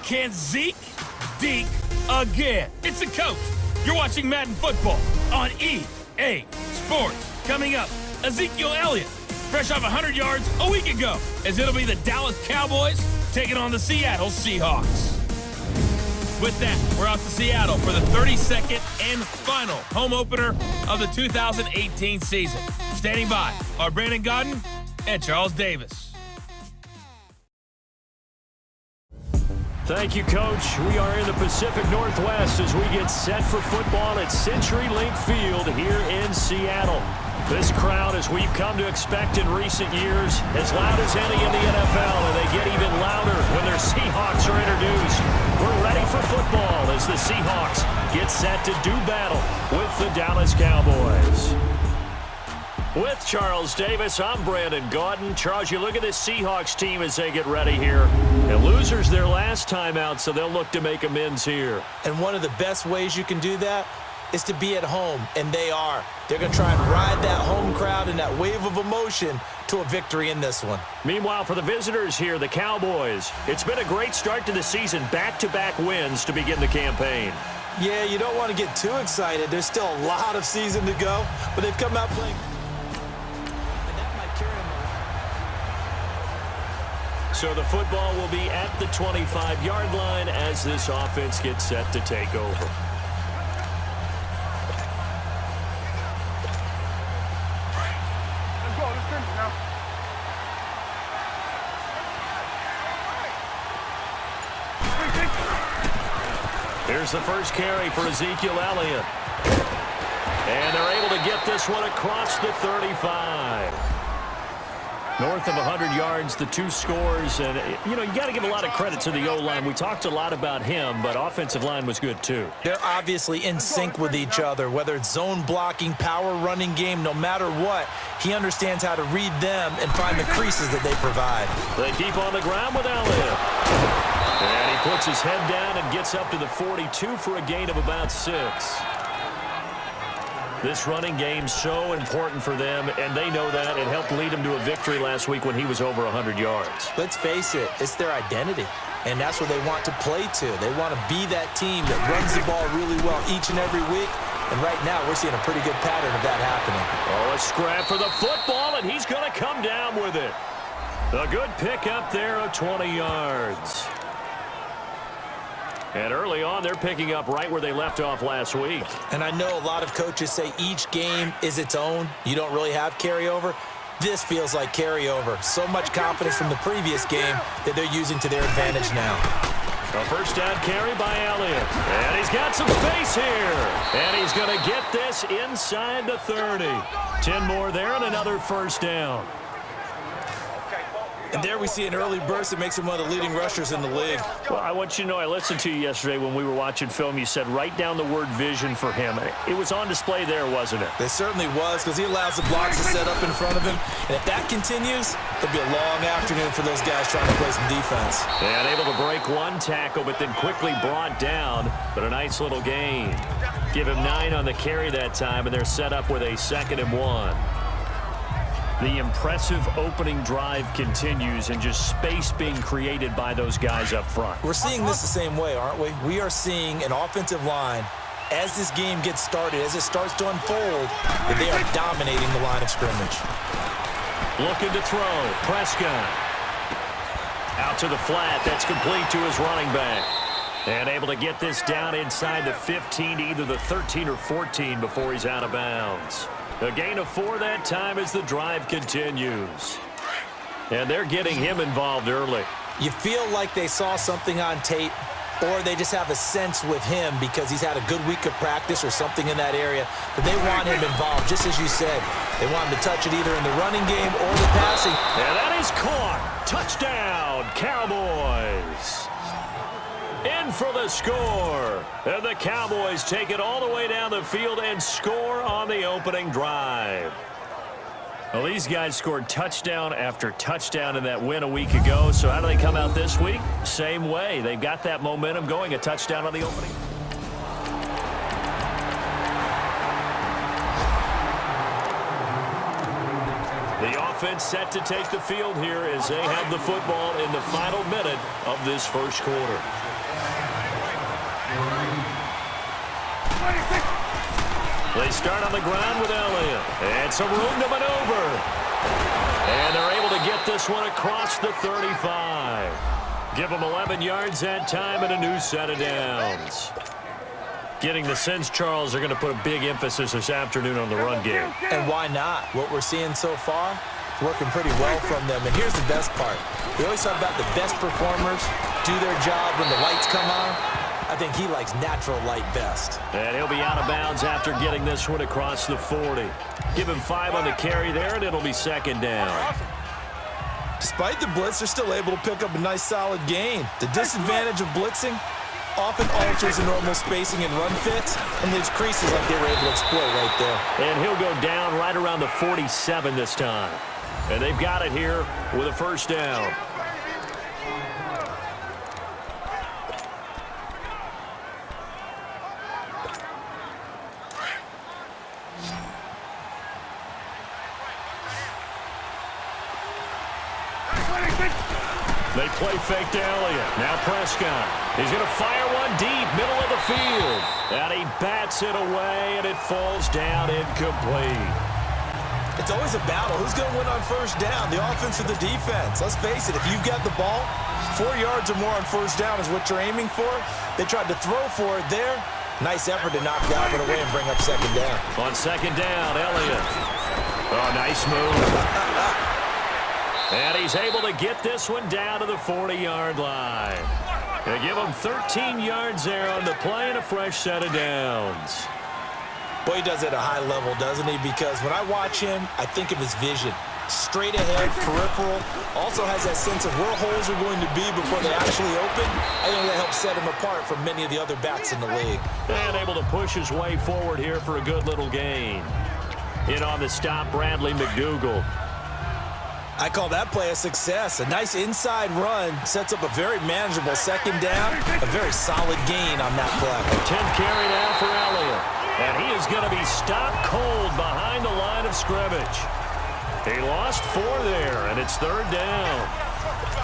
Can Zeke deke again? It's the coach. You're watching Madden Football on EA Sports. Coming up, Ezekiel Elliott, fresh off 100 yards a week ago, as it'll be the Dallas Cowboys taking on the Seattle Seahawks. With that, we're out to Seattle for the 32nd and final home opener of the 2018 season. Standing by are Brandon Godden and Charles Davis. Thank you, Coach. We are in the Pacific Northwest as we get set for football at CenturyLink Field here in Seattle. This crowd, as we've come to expect in recent years, as loud as any in the NFL, and they get even louder when their Seahawks are introduced. We're ready for football as the Seahawks get set to do battle with the Dallas Cowboys. With Charles Davis, I'm Brandon Godden. Charles, you look at this Seahawks team as they get ready here. And losers their last time out, so they'll look to make amends here. And one of the best ways you can do that is to be at home, and they are. They're going to try and ride that home crowd and that wave of emotion to a victory in this one. Meanwhile, for the visitors here, the Cowboys, it's been a great start to the season, back-to-back wins to begin the campaign. Yeah, you don't want to get too excited. There's still a lot of season to go, but they've come out playing. So the football will be at the 25-yard line as this offense gets set to take over. Here's the first carry for Ezekiel Elliott. And they're able to get this one across the 35. North of 100 yards, the two scores. And, you got to give a lot of credit to the O-line. We talked a lot about him, but offensive line was good too. They're obviously in sync with each other, whether it's zone blocking, power running game, no matter what. He understands how to read them and find the creases that they provide. They keep on the ground with Elliott. And he puts his head down and gets up to the 42 for a gain of about 6. This running game's so important for them, and they know that. It helped lead them to a victory last week when he was over 100 yards. Let's face it, it's their identity, and that's what they want to play to. They want to be that team that runs the ball really well each and every week, and right now we're seeing a pretty good pattern of that happening. Oh, a scrap for the football, and he's going to come down with it. A good pick up there of 20 yards. And early on, they're picking up right where they left off last week. And I know a lot of coaches say each game is its own. You don't really have carryover. This feels like carryover. So much confidence from the previous game that they're using to their advantage now. A first down carry by Elliott. And he's got some space here. And he's going to get this inside the 30. 10 more there and another first down. And there we see an early burst that makes him one of the leading rushers in the league. Well, I want you to know, I listened to you yesterday when we were watching film. You said write down the word vision for him. It was on display there, wasn't it? It certainly was, because he allows the blocks to set up in front of him. And if that continues, it'll be a long afternoon for those guys trying to play some defense. And able to break one tackle, but then quickly brought down. But a nice little gain. Give him 9 on the carry that time, and they're set up with a 2nd and 1. The impressive opening drive continues, and just space being created by those guys up front. We're seeing this the same way, aren't we? We are seeing an offensive line, as this game gets started, as it starts to unfold, that they are dominating the line of scrimmage. Looking to throw. Prescott. Out to the flat. That's complete to his running back. And able to get this down inside the 15, either the 13 or 14 before he's out of bounds. A gain of 4 that time as the drive continues. And they're getting him involved early. You feel like they saw something on tape, or they just have a sense with him because he's had a good week of practice or something in that area, that they want him involved, just as you said. They want him to touch it either in the running game or the passing. And that is caught. Touchdown, Cowboys. In for the score. And the Cowboys take it all the way down the field and score on the opening drive. Well, these guys scored touchdown after touchdown in that win a week ago. So how do they come out this week? Same way. They've got that momentum going. A touchdown on the opening. The offense set to take the field here as they have the football in the final minute of this first quarter. They start on the ground with Elliott. And some room to maneuver. And they're able to get this one across the 35. Give them 11 yards that time and a new set of downs. Getting the sense, Charles, they're going to put a big emphasis this afternoon on the run game. And why not? What we're seeing so far is working pretty well from them. And here's the best part. We always talk about the best performers do their job when the lights come on. I think he likes natural light best. And he'll be out of bounds after getting this one across the 40. Give him 5 on the carry there, and it'll be second down. Despite the blitz, they're still able to pick up a nice solid gain. The disadvantage of blitzing often alters the normal spacing and run fits, and leaves creases like they were able to exploit right there. And he'll go down right around the 47 this time. And they've got it here with a first down. They play fake to Elliott. Now Prescott. He's going to fire one deep, middle of the field. And he bats it away, and it falls down incomplete. It's always a battle. Who's going to win on first down, the offense or the defense? Let's face it, if you've got the ball, 4 yards or more on first down is what you're aiming for. They tried to throw for it there. Nice effort to knock Galvin away and bring up second down. On second down, Elliott. Oh, nice move. And he's able to get this one down to the 40-yard line. They give him 13 yards there on the play and a fresh set of downs. Boy, he does it at a high level, doesn't he? Because when I watch him, I think of his vision. Straight ahead, peripheral. Also has that sense of where holes are going to be before they actually open. I think that helps set him apart from many of the other backs in the league. And able to push his way forward here for a good little gain. In on the stop, Bradley McDougald. I call that play a success. A nice inside run sets up a very manageable second down. A very solid gain on that play. 10th carry now for Elliott. And he is going to be stopped cold behind the line of scrimmage. He lost 4 there, and it's third down.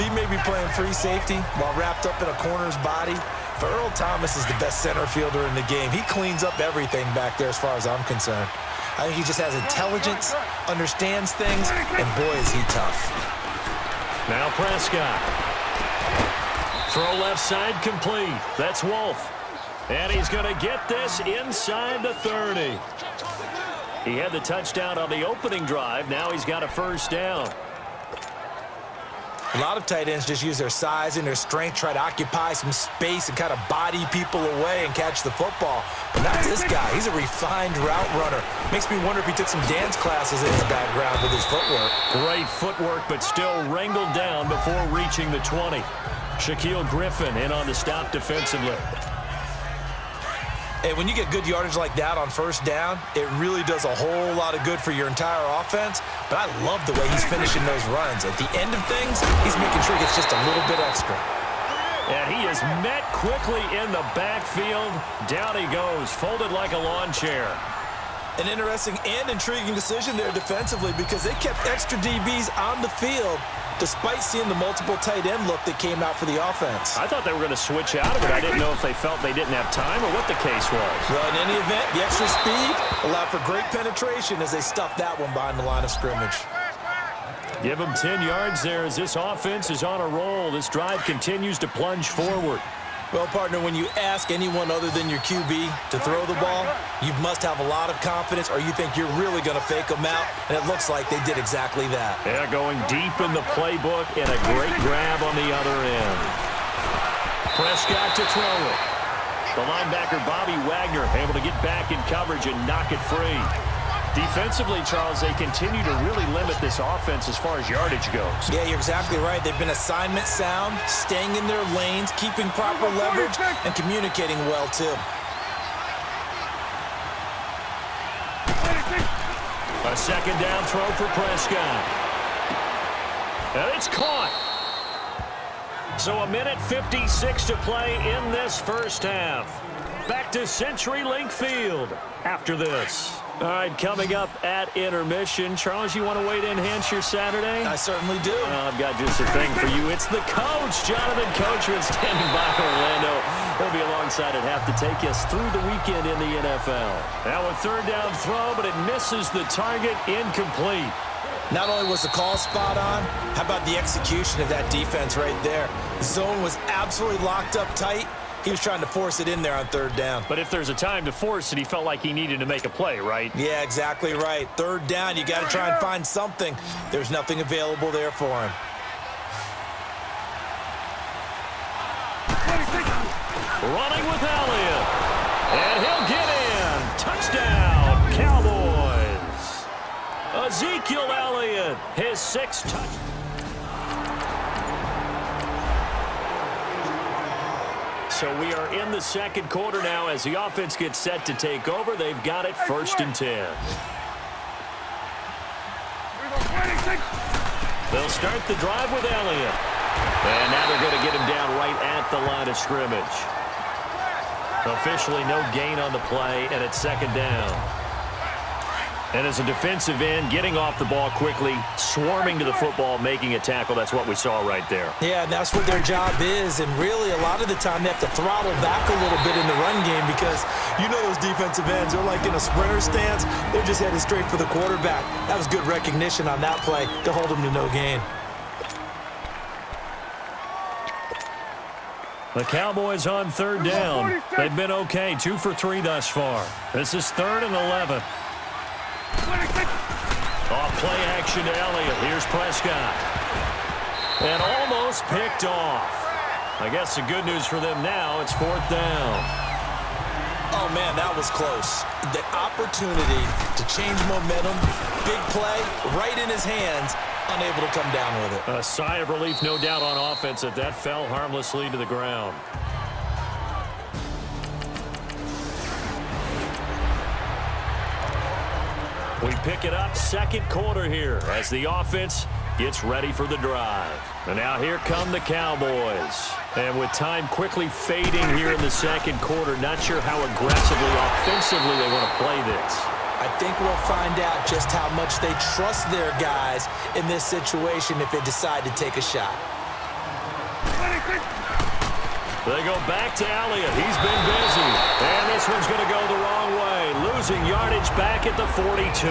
He may be playing free safety while wrapped up in a corner's body. But Earl Thomas is the best center fielder in the game. He cleans up everything back there as far as I'm concerned. I think he just has intelligence, understands things, and boy, is he tough. Now Prescott. Throw left side complete. That's Wolf. And he's going to get this inside the 30. He had the touchdown on the opening drive. Now he's got a first down. A lot of tight ends just use their size and their strength, try to occupy some space and kind of body people away and catch the football. But not this guy. He's a refined route runner. Makes me wonder if he took some dance classes in his background with his footwork. Great footwork, but still wrangled down before reaching the 20. Shaquille Griffin in on the stop defensively. Hey, when you get good yardage like that on first down, it really does a whole lot of good for your entire offense. But I love the way he's finishing those runs. At the end of things, he's making sure he gets just a little bit extra. And he is met quickly in the backfield. Down he goes, folded like a lawn chair. An interesting and intriguing decision there defensively because they kept extra DBs on the field despite seeing the multiple tight end look that came out for the offense. I thought they were going to switch out of it. I didn't know if they felt they didn't have time or what the case was. Well, in any event, the extra speed allowed for great penetration as they stuffed that one behind the line of scrimmage. Give them 10 yards there as this offense is on a roll. This drive continues to plunge forward. Well, partner, when you ask anyone other than your QB to throw the ball, you must have a lot of confidence or you think you're really going to fake them out, and it looks like they did exactly that. They're going deep in the playbook and a great grab on the other end. Prescott to throw it. The linebacker, Bobby Wagner, able to get back in coverage and knock it free. Defensively, Charles, they continue to really limit this offense as far as yardage goes. Yeah, you're exactly right. They've been assignment sound, staying in their lanes, keeping proper leverage, and communicating well, too. A second down throw for Prescott. And it's caught. So a minute 56 to play in this first half. Back to CenturyLink Field after this. All right, coming up at intermission. Charles, you want to wait to enhance your Saturday? I certainly do. I've got just a thing for you. It's the coach, Jonathan Coachman, standing by Orlando. He'll be alongside at half to take us through the weekend in the NFL. Now a third down throw, but it misses the target, incomplete. Not only was the call spot on, how about the execution of that defense right there? The zone was absolutely locked up tight. He was trying to force it in there on third down. But if there's a time to force it, he felt like he needed to make a play, right? Yeah, exactly right. Third down, you got to try and find something. There's nothing available there for him. Running with Elliott. And he'll get in. Touchdown, Cowboys. Ezekiel Elliott, his sixth touchdown. So we are in the second quarter now as the offense gets set to take over. They've got it 1st and 10. They'll start the drive with Elliott. And now they're going to get him down right at the line of scrimmage. Officially no gain on the play, and it's 2nd down. And as a defensive end, getting off the ball quickly, swarming to the football, making a tackle, that's what we saw right there. Yeah, and that's what their job is. And really, a lot of the time, they have to throttle back a little bit in the run game because you know those defensive ends are like in a sprinter stance. They're just headed straight for the quarterback. That was good recognition on that play to hold them to no gain. The Cowboys on 3rd down. They've been okay, 2 for 3 thus far. This is 3rd and 11. Off play action to Elliott. Here's Prescott. And almost picked off. I guess the good news for them now, it's 4th down. Oh, man, that was close. The opportunity to change momentum, big play, right in his hands, unable to come down with it. A sigh of relief, no doubt, on offense that fell harmlessly to the ground. We pick it up, second quarter here as the offense gets ready for the drive. And now here come the Cowboys. And with time quickly fading here in the second quarter, not sure how aggressively, offensively they want to play this. I think we'll find out just how much they trust their guys in this situation if they decide to take a shot. They go back to Elliott. He's been busy. And this one's going to go the wrong way. Losing yardage back at the 42.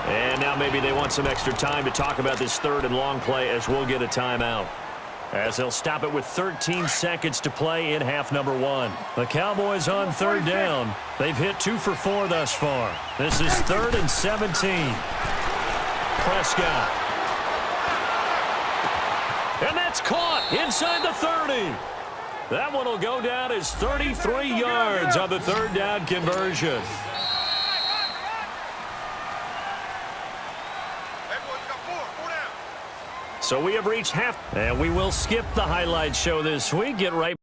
And now maybe they want some extra time to talk about this 3rd and long play as we'll get a timeout. As they'll stop it with 13 seconds to play in half number 1. The Cowboys on 3rd down. They've hit 2 for 4 thus far. This is 3rd and 17. Prescott. And that's caught inside the 30. That one will go down as 33 yards on the 3rd down conversion. So we have reached half, and we will skip the highlight show this week. Get right